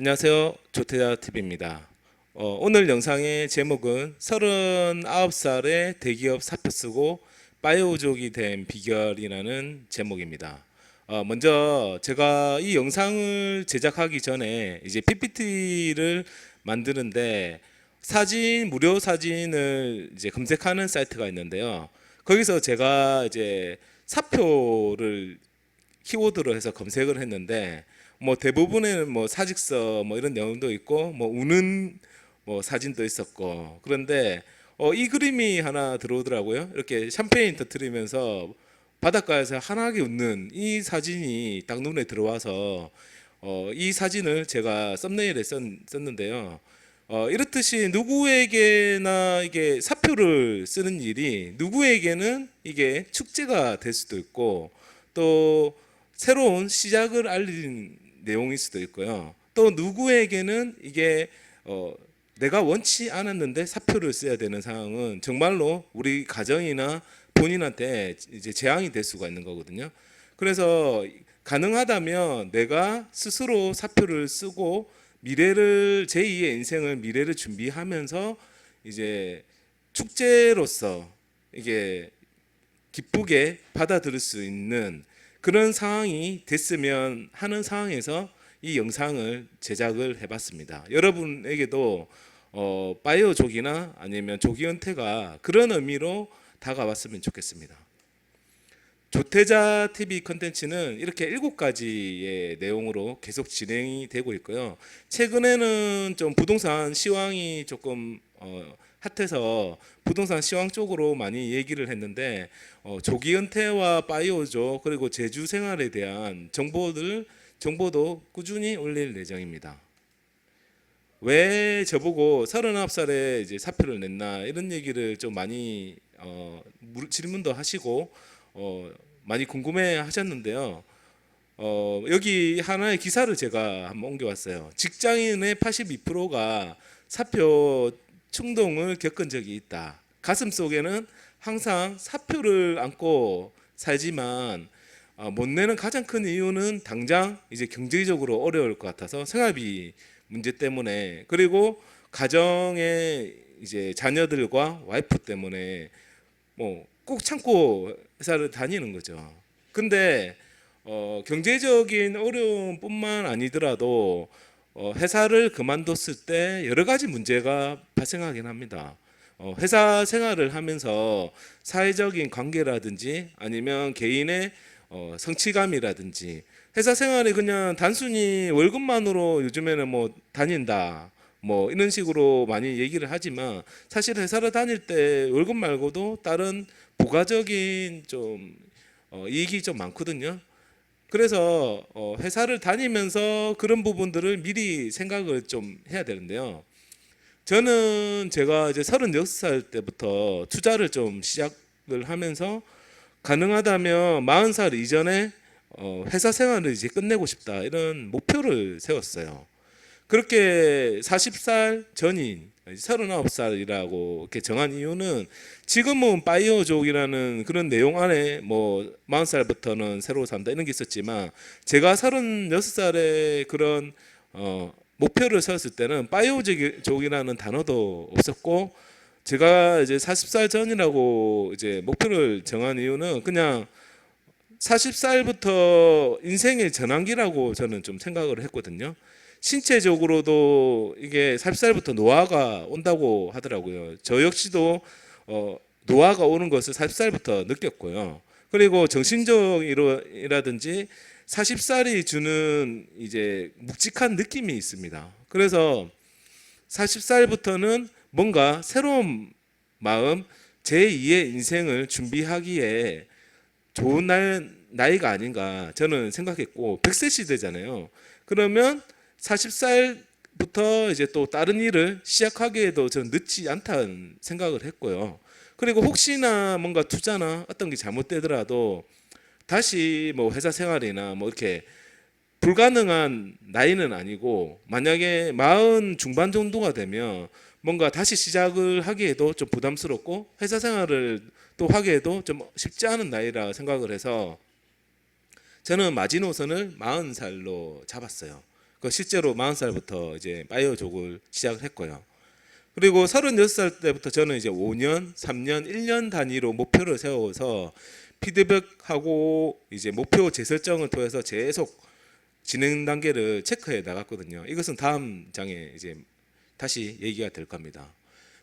안녕하세요. 조태자TV입니다. 오늘 영상의 제목은 39살에 대기업 사표 쓰고 바이오족이 된 비결이라는 제목입니다. 먼저 제가 이 영상을 제작하기 전에 이제 PPT를 만드는데 무료 사진을 이제 검색하는 사이트가 있는데요. 거기서 제가 이제 사표를 키워드로 해서 검색을 했는데 뭐 대부분에는 뭐 사직서 뭐 이런 내용도 있고 뭐 우는 뭐 사진도 있었고, 그런데 이 그림이 하나 들어오더라고요. 이렇게 샴페인 터뜨리면서 바닷가에서 환하게 웃는 이 사진이 딱 눈에 들어와서 이 사진을 제가 썸네일에 썼는데요. 이렇듯이 누구에게나 이게 사표를 쓰는 일이 누구에게는 이게 축제가 될 수도 있고, 또 새로운 시작을 알리는 내용일 수도 있고요. 또 누구에게는 이게 내가 원치 않았는데 사표를 써야 되는 상황은 정말로 우리 가정이나 본인한테 이제 재앙이 될 수가 있는 거거든요. 그래서 가능하다면 내가 스스로 사표를 쓰고 미래를, 제2의 인생을, 미래를 준비하면서 이제 축제로서 이게 기쁘게 받아들일 수 있는 그런 상황이 됐으면 하는 상황에서 이 영상을 제작을 해봤습니다. 여러분에게도 바이오족이나 아니면 조기은퇴가 그런 의미로 다가왔으면 좋겠습니다. 조태자TV 컨텐츠는 이렇게 7가지의 내용으로 계속 진행이 되고 있고요. 최근에는 좀 부동산 시황이 조금 핫해서 부동산 시황 쪽으로 많이 얘기를 했는데, 조기 은퇴와 바이오족 그리고 제주 생활에 대한 정보도 꾸준히 올릴 예정입니다. 왜 저보고 39살에 이제 사표를 냈나 이런 얘기를 좀 많이 질문도 하시고 많이 궁금해 하셨는데요. 여기 하나의 기사를 제가 한번 옮겨왔어요. 직장인의 82%가 사표 충동을 겪은 적이 있다. 가슴 속에는 항상 사표를 안고 살지만 못 내는 가장 큰 이유는 당장 이제 경제적으로 어려울 것 같아서 생활비 문제 때문에, 그리고 가정의 이제 자녀들과 와이프 때문에 뭐 꼭 참고 회사를 다니는 거죠. 근데 경제적인 어려움뿐만 아니더라도 회사를 그만뒀을 때 여러 가지 문제가 발생하긴 합니다. 회사 생활을 하면서 사회적인 관계라든지 아니면 개인의 성취감이라든지, 회사 생활이 그냥 단순히 월급만으로 요즘에는 뭐 다닌다 뭐 이런 식으로 많이 얘기를 하지만, 사실 회사를 다닐 때 월급 말고도 다른 부가적인 좀 이익이 좀 많거든요. 그래서 회사를 다니면서 그런 부분들을 미리 생각을 좀 해야 되는데요. 저는 제가 이제 36살 때부터 투자를 좀 시작을 하면서 가능하다면 40살 이전에 회사 생활을 이제 끝내고 싶다 이런 목표를 세웠어요. 그렇게 40살 전인 39살이라고 이렇게 정한 이유는, 지금은 바이오족이라는 그런 내용 안에 뭐 40살부터는 새로 산다 이런 게 있었지만, 제가 36살에 그런 목표를 세웠을 때는 바이오족이라는 단어도 없었고, 제가 이제 40살 전이라고 이제 목표를 정한 이유는 그냥 40살부터 인생의 전환기라고 저는 좀 생각을 했거든요. 신체적으로도 이게 40살부터 노화가 온다고 하더라고요. 저 역시도 노화가 오는 것을 40살부터 느꼈고요. 그리고 정신적이라든지 40살이 주는 이제 묵직한 느낌이 있습니다. 그래서 40살부터는 뭔가 새로운 마음, 제2의 인생을 준비하기에 좋은 나이가 아닌가 저는 생각했고, 100세 시대잖아요. 그러면 40살부터 이제 또 다른 일을 시작하기에도 저는 늦지 않다는 생각을 했고요. 그리고 혹시나 뭔가 투자나 어떤 게 잘못되더라도 다시 뭐 회사 생활이나 뭐 이렇게 불가능한 나이는 아니고, 만약에 40 중반 정도가 되면 뭔가 다시 시작을 하기에도 좀 부담스럽고 회사 생활을 또 하기에도 좀 쉽지 않은 나이라 생각을 해서 저는 마지노선을 40살로 잡았어요. 그 실제로 40살부터 이제 바이오족을 시작을 했고요. 그리고 36살 때부터 저는 이제 5년, 3년, 1년 단위로 목표를 세워서 피드백하고 이제 목표 재설정을 통해서 계속 진행 단계를 체크해 나갔거든요. 이것은 다음 장에 이제 다시 얘기가 될 겁니다.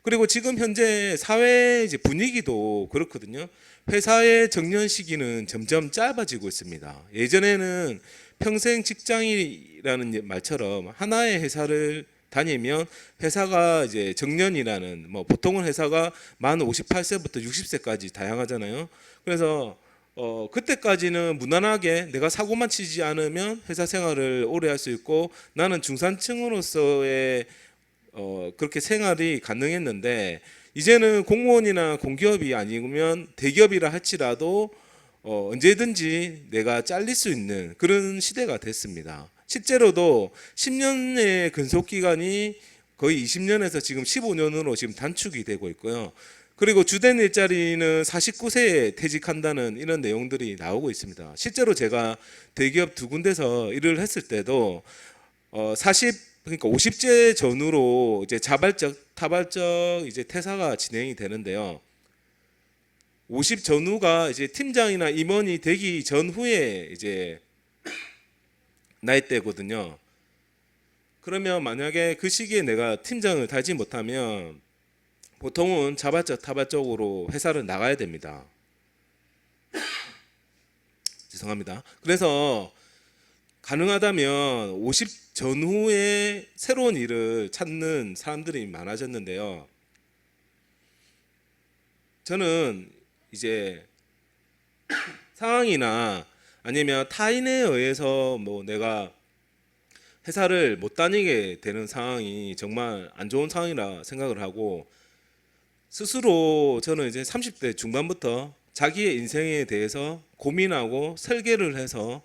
그리고 지금 현재 사회 이제 분위기도 그렇거든요. 회사의 정년 시기는 점점 짧아지고 있습니다. 예전에는 평생 직장이라는 말처럼 하나의 회사를 다니면 회사가 이제 정년이라는 뭐 보통은 회사가 만 58세부터 60세까지 다양하잖아요. 그래서 그때까지는 무난하게 내가 사고만 치지 않으면 회사 생활을 오래 할 수 있고 나는 중산층으로서의 그렇게 생활이 가능했는데 이제는 공무원이나 공기업이 아니면 대기업이라 할지라도 언제든지 내가 잘릴 수 있는 그런 시대가 됐습니다. 실제로도 10년의 근속 기간이 거의 20년에서 지금 15년으로 지금 단축이 되고 있고요. 그리고 주된 일자리는 49세에 퇴직한다는 이런 내용들이 나오고 있습니다. 실제로 제가 대기업 두 군데서 일을 했을 때도 40 그러니까 50세 전후로 이제 자발적, 타발적 이제 퇴사가 진행이 되는데요. 50 전후가 이제 팀장이나 임원이 되기 전후에 이제 나이대거든요. 그러면 만약에 그 시기에 내가 팀장을 달지 못하면 보통은 자발적, 타발적으로 회사를 나가야 됩니다. 죄송합니다. 그래서 가능하다면 50 전후에 새로운 일을 찾는 사람들이 많아졌는데요. 저는 이제 상황이나 아니면 타인에 의해서 뭐 내가 회사를 못 다니게 되는 상황이 정말 안 좋은 상황이라 생각을 하고 스스로 저는 이제 30대 중반부터 자기의 인생에 대해서 고민하고 설계를 해서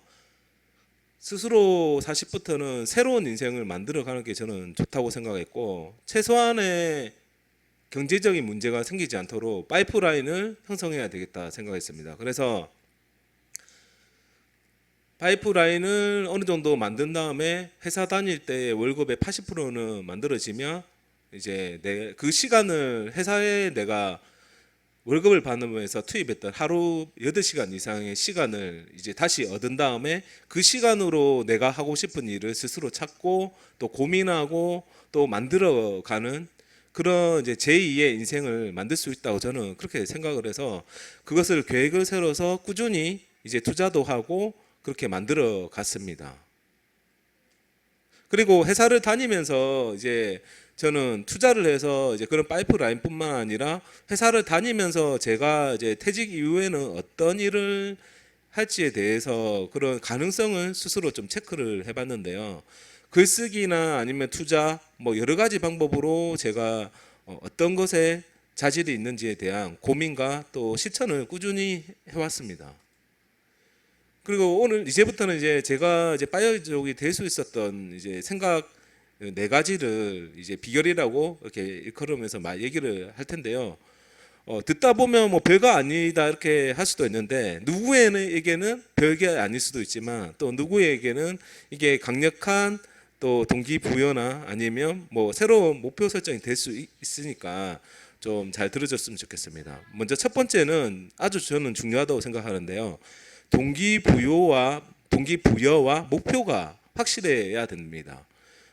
스스로 40부터는 새로운 인생을 만들어가는 게 저는 좋다고 생각했고 최소한의 경제적인 문제가 생기지 않도록 파이프라인을 형성해야 되겠다 생각했습니다. 그래서 파이프라인을 어느 정도 만든 다음에 회사 다닐 때 월급의 80%는 만들어지면 이제 그 시간을 회사에 내가 월급을 받으면서 투입했던 하루 8시간 이상의 시간을 이제 다시 얻은 다음에 그 시간으로 내가 하고 싶은 일을 스스로 찾고 또 고민하고 또 만들어가는 그런 이제 제2의 인생을 만들 수 있다고 저는 그렇게 생각을 해서 그것을 계획을 세워서 꾸준히 이제 투자도 하고 그렇게 만들어 갔습니다. 그리고 회사를 다니면서 이제 저는 투자를 해서 이제 그런 파이프라인뿐만 아니라 회사를 다니면서 제가 이제 퇴직 이후에는 어떤 일을 할지에 대해서 그런 가능성을 스스로 좀 체크를 해봤는데요. 글쓰기나 아니면 투자 뭐 여러 가지 방법으로 제가 어떤 것에 자질이 있는지에 대한 고민과 또 실천을 꾸준히 해왔습니다. 그리고 오늘 이제부터는 이제 제가 이제 바이오족이 될 수 있었던 이제 생각 4가지를 이제 비결이라고 이렇게 일컬으면서 막 얘기를 할 텐데요. 듣다 보면 뭐 별거 아니다 이렇게 할 수도 있는데 누구에게는 별게 아닐 수도 있지만 또 누구에게는 이게 강력한 또 동기부여나 아니면 뭐 새로운 목표 설정이 될 수 있으니까 좀 잘 들어줬으면 좋겠습니다. 먼저 첫 번째는 아주 저는 중요하다고 생각하는데요. 동기부여와 목표가 확실해야 됩니다.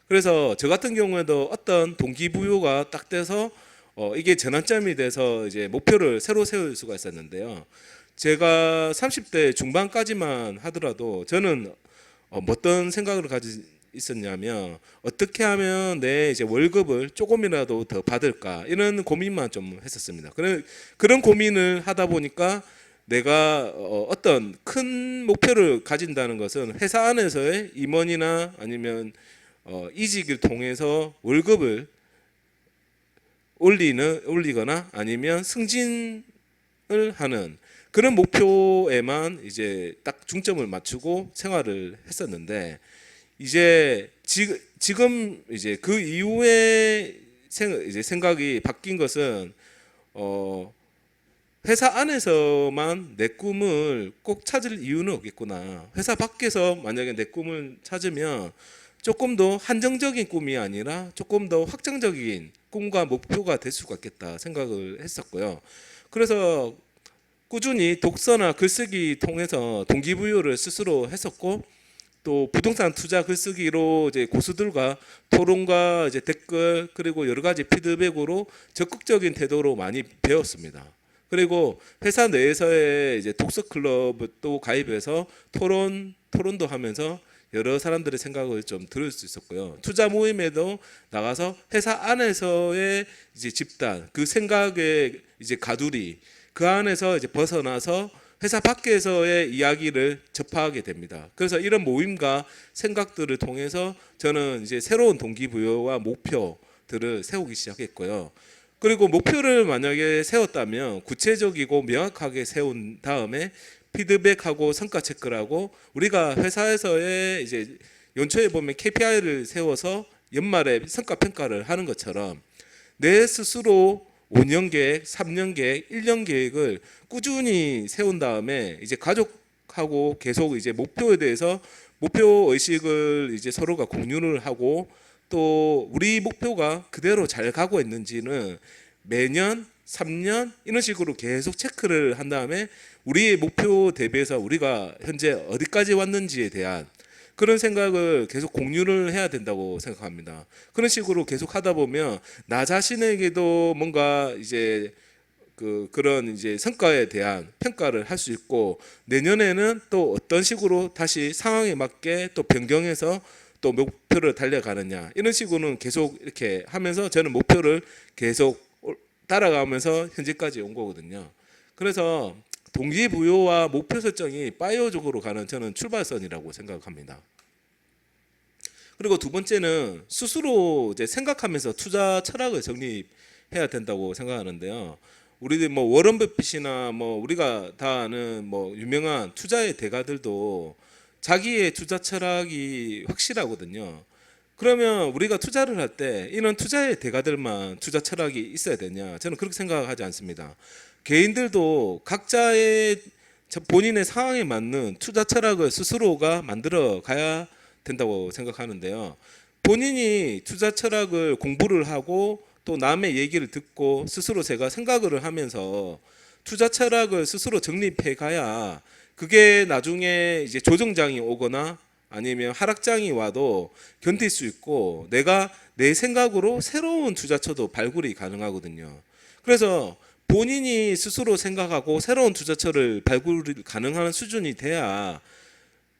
그래서 저 같은 경우에도 어떤 동기부여가 딱 돼서 이게 전환점이 돼서 이제 목표를 새로 세울 수가 있었는데요. 제가 30대 중반까지만 하더라도 저는 어떤 생각을 가지고 있었냐면 어떻게 하면 내 이제 월급을 조금이라도 더 받을까 이런 고민만 좀 했었습니다. 그런 고민을 하다 보니까 내가 어떤 큰 목표를 가진다는 것은 회사 안에서의 임원이나 아니면 이직을 통해서 월급을 올리거나 아니면 승진을 하는 그런 목표에만 이제 딱 중점을 맞추고 생활을 했었는데 이제 지금 이제 그 이후에 이제 생각이 바뀐 것은 회사 안에서만 내 꿈을 꼭 찾을 이유는 없겠구나. 회사 밖에서 만약에 내 꿈을 찾으면 조금 더 한정적인 꿈이 아니라 조금 더 확장적인 꿈과 목표가 될 수가 있겠다 생각을 했었고요. 그래서 꾸준히 독서나 글쓰기 통해서 동기부여를 스스로 했었고, 또 부동산 투자 글쓰기로 이제 고수들과 토론과 이제 댓글 그리고 여러 가지 피드백으로 적극적인 태도로 많이 배웠습니다. 그리고 회사 내에서의 이제 독서 클럽도 가입해서 토론도 하면서 여러 사람들의 생각을 좀 들을 수 있었고요. 투자 모임에도 나가서 회사 안에서의 이제 집단, 그 생각의 이제 가두리, 그 안에서 이제 벗어나서 회사 밖에서의 이야기를 접하게 됩니다. 그래서 이런 모임과 생각들을 통해서 저는 이제 새로운 동기부여와 목표들을 세우기 시작했고요. 그리고 목표를 만약에 세웠다면 구체적이고 명확하게 세운 다음에 피드백하고 성과 체크를 하고, 우리가 회사에서의 이제 연초에 보면 KPI를 세워서 연말에 성과 평가를 하는 것처럼 내 스스로 5년 계획, 3년 계획, 1년 계획을 꾸준히 세운 다음에 이제 가족하고 계속 이제 목표에 대해서 목표 의식을 이제 서로가 공유를 하고, 또 우리 목표가 그대로 잘 가고 있는지는 매년 3년 이런 식으로 계속 체크를 한 다음에 우리의 목표 대비해서 우리가 현재 어디까지 왔는지에 대한 그런 생각을 계속 공유를 해야 된다고 생각합니다. 그런 식으로 계속 하다 보면 나 자신에게도 뭔가 이제 그런 이제 성과에 대한 평가를 할 수 있고, 내년에는 또 어떤 식으로 다시 상황에 맞게 또 변경해서 또 목표를 달려가느냐, 이런 식으로는 계속 이렇게 하면서 저는 목표를 계속 따라가면서 현재까지 온 거거든요. 그래서 동기부여와 목표 설정이 바이오적으로 가는 저는 출발선이라고 생각합니다. 그리고 두 번째는 스스로 이제 생각하면서 투자 철학을 정립해야 된다고 생각하는데요. 우리들 뭐 워런 버핏이나 뭐 우리가 다 아는 뭐 유명한 투자의 대가들도 자기의 투자 철학이 확실하거든요. 그러면 우리가 투자를 할 때 이런 투자의 대가들만 투자 철학이 있어야 되냐? 저는 그렇게 생각하지 않습니다. 개인들도 각자의 본인의 상황에 맞는 투자 철학을 스스로가 만들어 가야 된다고 생각하는데요. 본인이 투자 철학을 공부를 하고 또 남의 얘기를 듣고 스스로 제가 생각을 하면서 투자 철학을 스스로 정립해 가야 그게 나중에 이제 조정장이 오거나 아니면 하락장이 와도 견딜 수 있고, 내가 내 생각으로 새로운 투자처도 발굴이 가능하거든요. 그래서 본인이 스스로 생각하고 새로운 투자처를 발굴이 가능한 수준이 돼야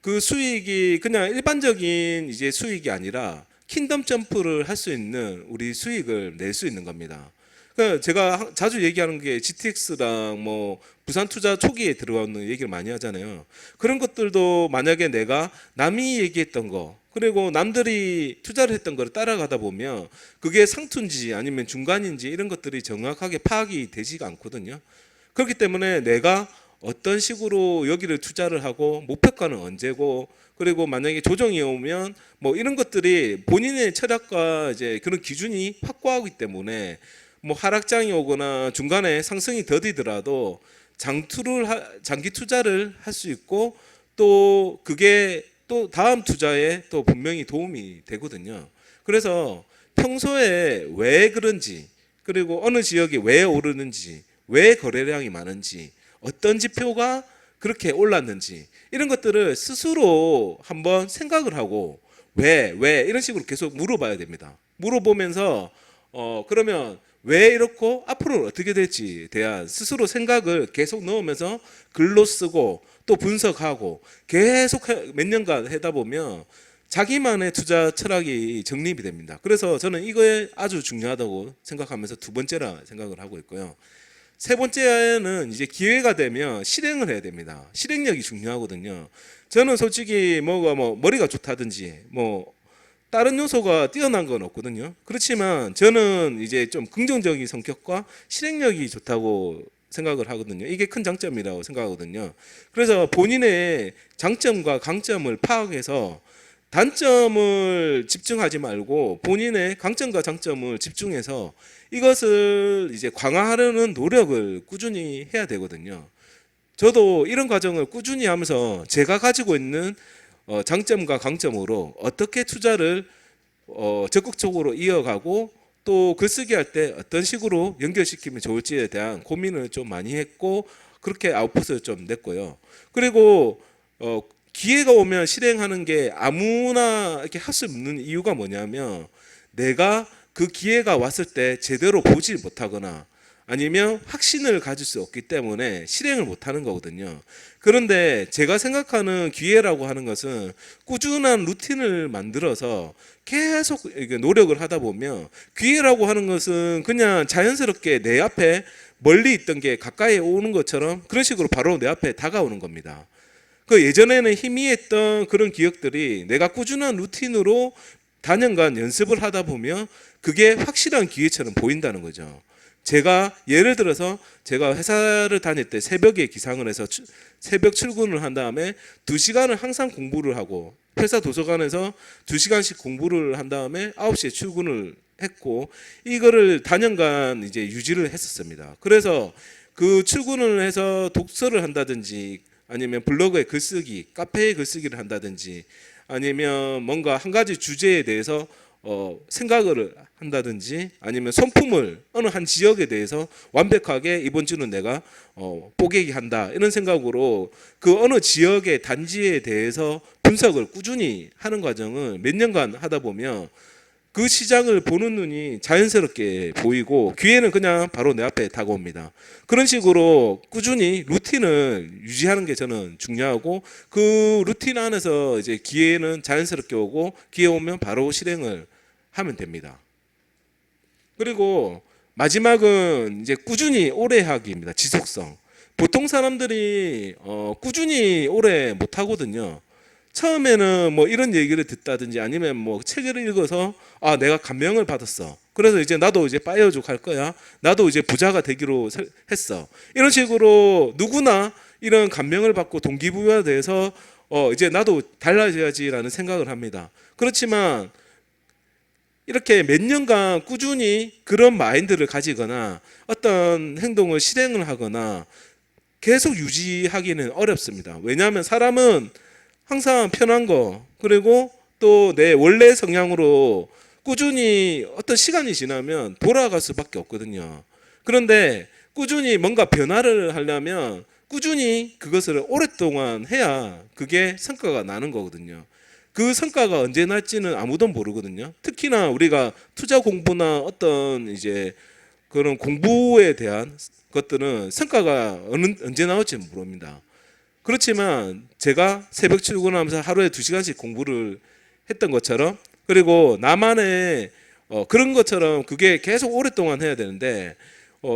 그 수익이 그냥 일반적인 이제 수익이 아니라 킹덤 점프를 할 수 있는 우리 수익을 낼 수 있는 겁니다. 그러니까 제가 자주 얘기하는 게 GTX랑 뭐 부산 투자 초기에 들어가는 얘기를 많이 하잖아요. 그런 것들도 만약에 내가 남이 얘기했던 거, 그리고 남들이 투자를 했던 거를 따라가다 보면 그게 상투인지 아니면 중간인지 이런 것들이 정확하게 파악이 되지가 않거든요. 그렇기 때문에 내가 어떤 식으로 여기를 투자를 하고 목표가는 언제고, 그리고 만약에 조정이 오면 뭐 이런 것들이 본인의 철학과 이제 그런 기준이 확고하기 때문에 뭐 하락장이 오거나 중간에 상승이 더디더라도 장기 투자를 할 수 있고, 또 그게 또 다음 투자에 또 분명히 도움이 되거든요. 그래서 평소에 왜 그런지, 그리고 어느 지역이 왜 오르는지, 왜 거래량이 많은지, 어떤 지표가 그렇게 올랐는지, 이런 것들을 스스로 한번 생각을 하고 왜 이런 식으로 계속 물어봐야 됩니다. 물어보면서 그러면 왜 이렇고 앞으로는 어떻게 될지에 대한 스스로 생각을 계속 넣으면서 글로 쓰고 또 분석하고 계속 몇 년간 하다 보면 자기만의 투자 철학이 정립이 됩니다. 그래서 저는 이거에 아주 중요하다고 생각하면서 두 번째라 생각을 하고 있고요. 세 번째는 이제 기회가 되면 실행을 해야 됩니다. 실행력이 중요하거든요. 저는 솔직히 뭐가 뭐 머리가 좋다든지 뭐 다른 요소가 뛰어난 건 없거든요. 그렇지만 저는 이제 좀 긍정적인 성격과 실행력이 좋다고 생각을 하거든요. 이게 큰 장점이라고 생각하거든요. 그래서 본인의 장점과 강점을 파악해서 단점을 집중하지 말고 본인의 강점과 장점을 집중해서 이것을 이제 강화하려는 노력을 꾸준히 해야 되거든요. 저도 이런 과정을 꾸준히 하면서 제가 가지고 있는 장점과 강점으로 어떻게 투자를 적극적으로 이어가고 또 글쓰기 할 때 어떤 식으로 연결시키면 좋을지에 대한 고민을 좀 많이 했고 그렇게 아웃풋을 좀 냈고요. 그리고 기회가 오면 실행하는 게 아무나 이렇게 할 수 없는 이유가 뭐냐면 내가 그 기회가 왔을 때 제대로 보지 못하거나 아니면 확신을 가질 수 없기 때문에 실행을 못하는 거거든요. 그런데 제가 생각하는 기회라고 하는 것은 꾸준한 루틴을 만들어서 계속 노력을 하다 보면 기회라고 하는 것은 그냥 자연스럽게 내 앞에 멀리 있던 게 가까이 오는 것처럼 그런 식으로 바로 내 앞에 다가오는 겁니다. 그 예전에는 희미했던 그런 기억들이 내가 꾸준한 루틴으로 단연간 연습을 하다 보면 그게 확실한 기회처럼 보인다는 거죠. 제가 예를 들어서 제가 회사를 다닐 때 새벽에 기상을 해서 새벽 출근을 한 다음에 2시간을 항상 공부를 하고 회사 도서관에서 2시간씩 공부를 한 다음에 9시에 출근을 했고 이거를 단연간 이제 유지를 했었습니다. 그래서 그 출근을 해서 독서를 한다든지 아니면 블로그에 글쓰기, 카페에 글쓰기를 한다든지 아니면 뭔가 한 가지 주제에 대해서 생각을 한다든지 아니면 손품을 어느 한 지역에 대해서 완벽하게 이번 주는 내가 뽀개기 한다 이런 생각으로 그 어느 지역의 단지에 대해서 분석을 꾸준히 하는 과정을 몇 년간 하다 보면 그 시장을 보는 눈이 자연스럽게 보이고 기회는 그냥 바로 내 앞에 다가옵니다. 그런 식으로 꾸준히 루틴을 유지하는 게 저는 중요하고 그 루틴 안에서 이제 기회는 자연스럽게 오고 기회 오면 바로 실행을 하면 됩니다. 그리고 마지막은 이제 꾸준히 오래 하기입니다. 지속성. 보통 사람들이 꾸준히 오래 못 하거든요. 처음에는 뭐 이런 얘기를 듣다든지 아니면 뭐 책을 읽어서 아 내가 감명을 받았어. 그래서 이제 나도 이제 파이어족 할 거야. 나도 이제 부자가 되기로 했어. 이런 식으로 누구나 이런 감명을 받고 동기부여돼서 이제 나도 달라져야지라는 생각을 합니다. 그렇지만 이렇게 몇 년간 꾸준히 그런 마인드를 가지거나 어떤 행동을 실행을 하거나 계속 유지하기는 어렵습니다. 왜냐하면 사람은 항상 편한 거 그리고 또 내 원래 성향으로 꾸준히 어떤 시간이 지나면 돌아갈 수밖에 없거든요. 그런데 꾸준히 뭔가 변화를 하려면 꾸준히 그것을 오랫동안 해야 그게 성과가 나는 거거든요. 그 성과가 언제 날지는 아무도 모르거든요. 특히나 우리가 투자 공부나 어떤 이제 그런 공부에 대한 것들은 성과가 언제 나올지 모릅니다. 그렇지만 제가 새벽 출근하면서 하루에 2시간씩 공부를 했던 것처럼 그리고 나만의 그런 것처럼 그게 계속 오랫동안 해야 되는데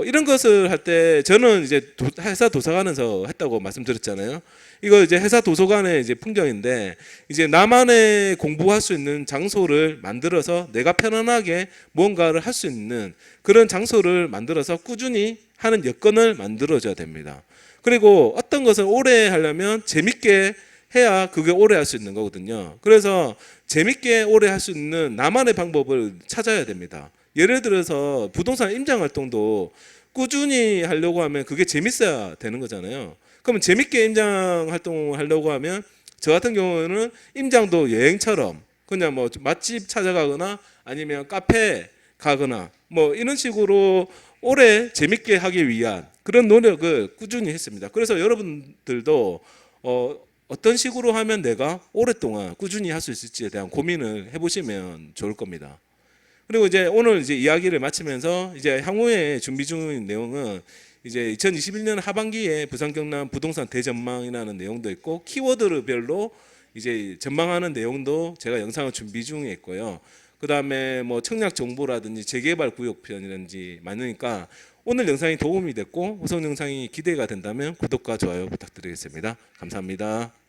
이런 것을 할 때 저는 이제 회사 도서관에서 했다고 말씀드렸잖아요. 이거 이제 회사 도서관의 이제 풍경인데 이제 나만의 공부할 수 있는 장소를 만들어서 내가 편안하게 무언가를 할 수 있는 그런 장소를 만들어서 꾸준히 하는 여건을 만들어줘야 됩니다. 그리고 어떤 것을 오래 하려면 재밌게 해야 그게 오래 할 수 있는 거거든요. 그래서 재밌게 오래 할 수 있는 나만의 방법을 찾아야 됩니다. 예를 들어서 부동산 임장 활동도 꾸준히 하려고 하면 그게 재밌어야 되는 거잖아요. 그러면 재밌게 임장 활동을 하려고 하면 저 같은 경우는 임장도 여행처럼 그냥 뭐 맛집 찾아가거나 아니면 카페 가거나 뭐 이런 식으로 오래 재밌게 하기 위한 그런 노력을 꾸준히 했습니다. 그래서 여러분들도 어떤 식으로 하면 내가 오랫동안 꾸준히 할 수 있을지에 대한 고민을 해보시면 좋을 겁니다. 그리고 이제 오늘 이제 이야기를 마치면서 이제 향후에 준비 중인 내용은 이제 2021년 하반기에 부산 경남 부동산 대전망이라는 내용도 있고 키워드별로 이제 전망하는 내용도 제가 영상을 준비 중에 있고요. 그다음에 뭐 청약 정보라든지 재개발 구역 편이라든지 많으니까 오늘 영상이 도움이 됐고 후속 영상이 기대가 된다면 구독과 좋아요 부탁드리겠습니다. 감사합니다.